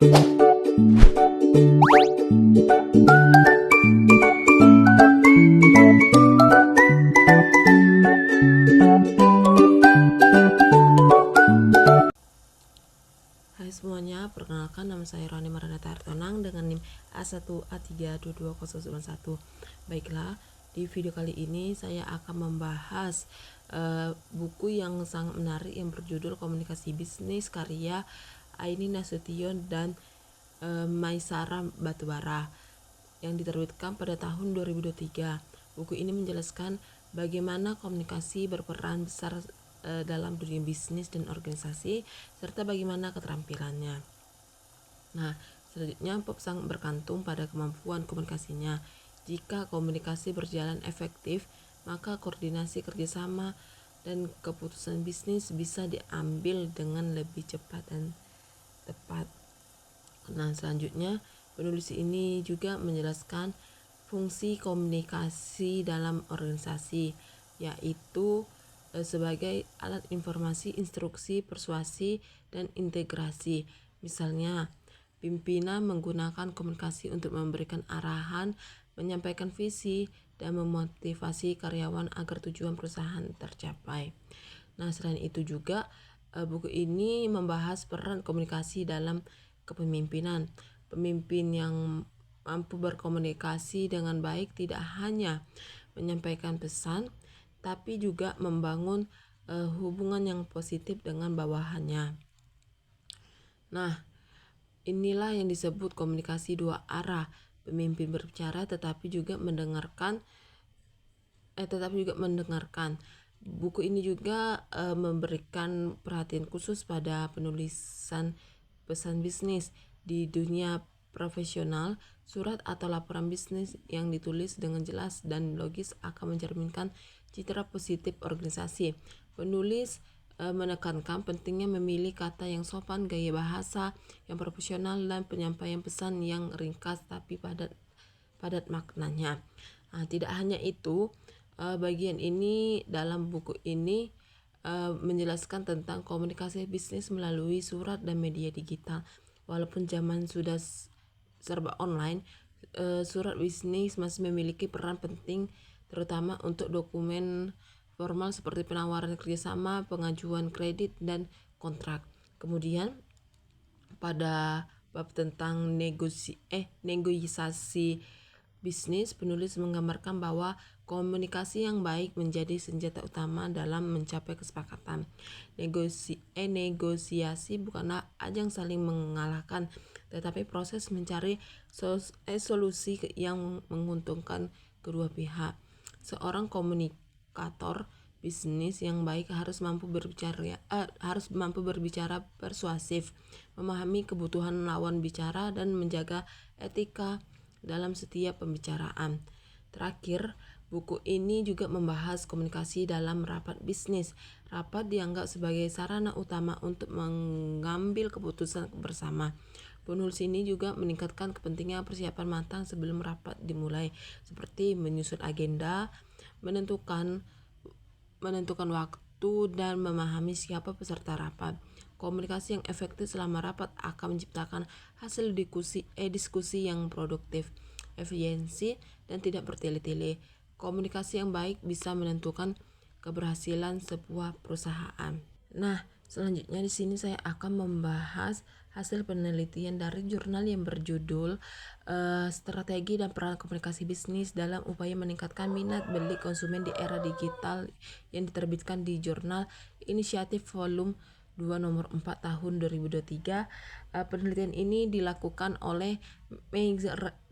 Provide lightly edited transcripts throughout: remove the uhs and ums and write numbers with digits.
Hai semuanya, perkenalkan nama saya Roni Maranatha Hartonang dengan NIM A1A3222091. Baiklah, di video kali ini saya akan membahas buku yang sangat menarik yang berjudul Komunikasi Bisnis karya Aini Nasution dan Maisara Batubara yang diterbitkan pada tahun 2023. Buku ini menjelaskan bagaimana komunikasi berperan besar dalam dunia bisnis dan organisasi, serta bagaimana keterampilannya. Nah, selanjutnya bab sangat bergantung pada kemampuan komunikasinya. Jika komunikasi berjalan efektif, maka koordinasi kerjasama dan keputusan bisnis bisa diambil dengan lebih cepat dan tepat. Nah, selanjutnya penulis ini juga menjelaskan fungsi komunikasi dalam organisasi, yaitu sebagai alat informasi, instruksi, persuasi, dan integrasi. Misalnya, pimpinan menggunakan komunikasi untuk memberikan arahan, menyampaikan visi, dan memotivasi karyawan agar tujuan perusahaan tercapai. Nah, selain itu juga buku ini membahas peran komunikasi dalam kepemimpinan. Pemimpin yang mampu berkomunikasi dengan baik tidak hanya menyampaikan pesan, tapi juga membangun hubungan yang positif dengan bawahannya. Nah, inilah yang disebut komunikasi dua arah. Pemimpin berbicara tetapi juga mendengarkan. Buku ini juga memberikan perhatian khusus pada penulisan pesan bisnis. Di dunia profesional, surat atau laporan bisnis yang ditulis dengan jelas dan logis akan mencerminkan citra positif organisasi. Penulis menekankan pentingnya memilih kata yang sopan, gaya bahasa yang profesional, dan penyampaian pesan yang ringkas tapi padat maknanya. Nah, tidak hanya itu, bagian ini dalam buku ini menjelaskan tentang komunikasi bisnis melalui surat dan media digital. Walaupun zaman sudah serba online, surat bisnis masih memiliki peran penting, terutama untuk dokumen formal seperti penawaran kerjasama, pengajuan kredit, dan kontrak. Kemudian pada bab tentang negosiasi bisnis, penulis menggambarkan bahwa komunikasi yang baik menjadi senjata utama dalam mencapai kesepakatan. Negosiasi bukanlah ajang saling mengalahkan, tetapi proses mencari solusi yang menguntungkan kedua pihak. Seorang komunikator bisnis yang baik harus mampu berbicara persuasif, memahami kebutuhan lawan bicara, dan menjaga etika dalam setiap pembicaraan. Terakhir, buku ini juga membahas komunikasi dalam rapat bisnis. Rapat dianggap sebagai sarana utama untuk mengambil keputusan bersama. Penulis ini juga meningkatkan kepentingan persiapan matang sebelum rapat dimulai, seperti menyusun agenda, menentukan waktu, dan memahami siapa peserta rapat. Komunikasi yang efektif selama rapat akan menciptakan hasil diskusi yang produktif, efisiensi, dan tidak bertele-tele. Komunikasi yang baik bisa menentukan keberhasilan sebuah perusahaan. Nah, selanjutnya di sini saya akan membahas hasil penelitian dari jurnal yang berjudul Strategi dan Peran Komunikasi Bisnis dalam Upaya Meningkatkan Minat Beli Konsumen di Era Digital yang diterbitkan di Jurnal Inisiatif Volume 2 nomor 4 tahun 2023. Penelitian ini dilakukan oleh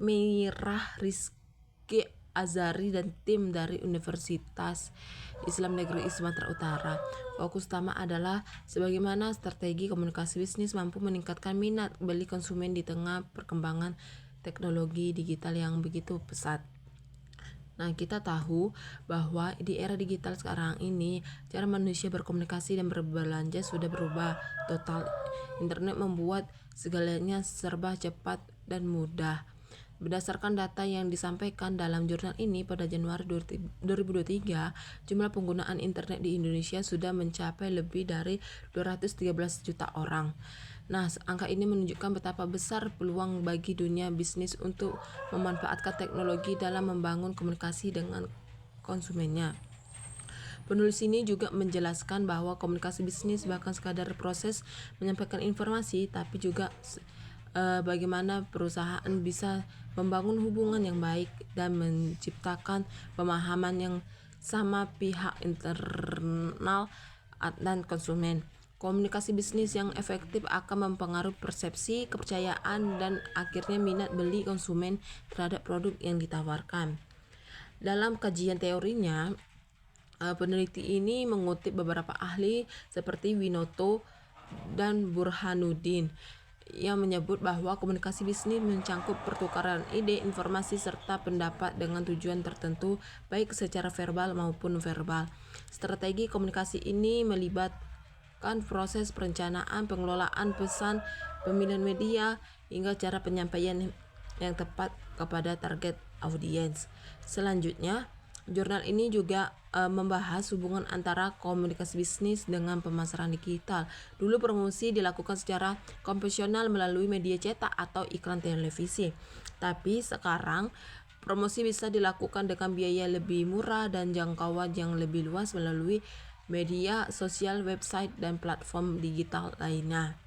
Meirah Rizky Azari dan tim dari Universitas Islam Negeri Sumatera Utara. Fokus utama adalah sebagaimana strategi komunikasi bisnis mampu meningkatkan minat beli konsumen di tengah perkembangan teknologi digital yang begitu pesat. Nah, kita tahu bahwa di era digital sekarang ini, cara manusia berkomunikasi dan berbelanja sudah berubah total. Internet membuat segalanya serba cepat dan mudah. Berdasarkan data yang disampaikan dalam jurnal ini pada Januari 2023, jumlah penggunaan internet di Indonesia sudah mencapai lebih dari 213 juta orang. Nah, angka ini menunjukkan betapa besar peluang bagi dunia bisnis untuk memanfaatkan teknologi dalam membangun komunikasi dengan konsumennya. Penulis ini juga menjelaskan bahwa komunikasi bisnis bahkan sekadar proses menyampaikan informasi, tapi juga bagaimana perusahaan bisa membangun hubungan yang baik dan menciptakan pemahaman yang sama pihak internal dan konsumen. Komunikasi bisnis yang efektif akan mempengaruhi persepsi, kepercayaan, dan akhirnya minat beli konsumen terhadap produk yang ditawarkan. Dalam kajian teorinya, peneliti ini mengutip beberapa ahli seperti Winoto dan Burhanuddin yang menyebut bahwa komunikasi bisnis mencangkup pertukaran ide, informasi, serta pendapat dengan tujuan tertentu, baik secara verbal maupun verbal. Strategi komunikasi ini melibatkan proses perencanaan, pengelolaan pesan, pemilihan media, hingga cara penyampaian yang tepat kepada target audiens. Selanjutnya, jurnal ini juga membahas hubungan antara komunikasi bisnis dengan pemasaran digital. Dulu promosi dilakukan secara konvensional melalui media cetak atau iklan televisi. Tapi sekarang promosi bisa dilakukan dengan biaya lebih murah dan jangkauan yang lebih luas melalui media sosial, website, dan platform digital lainnya.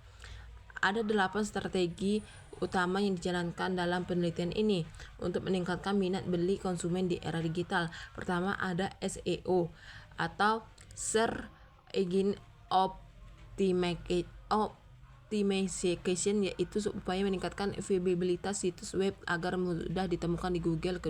Ada 8 strategi utama yang dijalankan dalam penelitian ini untuk meningkatkan minat beli konsumen di era digital. Pertama, ada SEO atau Search Engine Optimization, yaitu supaya meningkatkan visibilitas situs web agar mudah ditemukan di Google.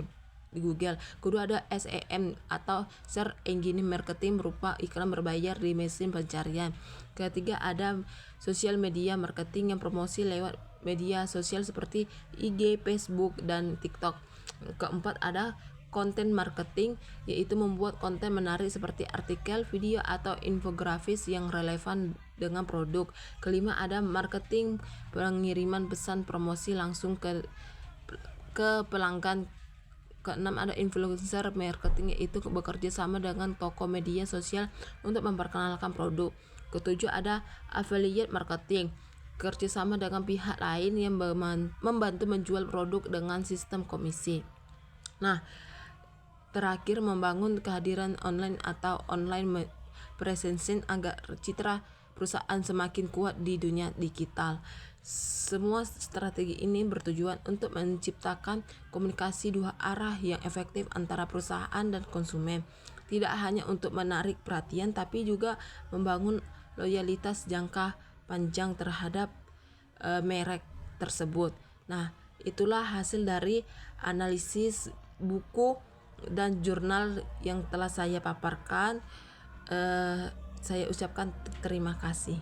Kedua, ada SEM atau Search Engine Marketing, berupa iklan berbayar di mesin pencarian. Ketiga, ada social media marketing yang promosi lewat media sosial seperti IG, Facebook, dan TikTok. Keempat, ada content marketing, yaitu membuat konten menarik seperti artikel, video, atau infografis yang relevan dengan produk. Kelima, ada marketing pengiriman pesan promosi langsung ke pelanggan. Keenam, ada influencer marketing, yaitu bekerja sama dengan toko media sosial untuk memperkenalkan produk. Ketujuh, ada affiliate marketing, kerjasama dengan pihak lain yang membantu menjual produk dengan sistem komisi. Nah, terakhir, membangun kehadiran online atau online presence agar citra perusahaan semakin kuat di dunia digital. Semua strategi ini bertujuan untuk menciptakan komunikasi dua arah yang efektif antara perusahaan dan konsumen, tidak hanya untuk menarik perhatian tapi juga membangun loyalitas jangka panjang terhadap merek tersebut. Nah, itulah hasil dari analisis buku dan jurnal yang telah saya paparkan. Saya ucapkan terima kasih.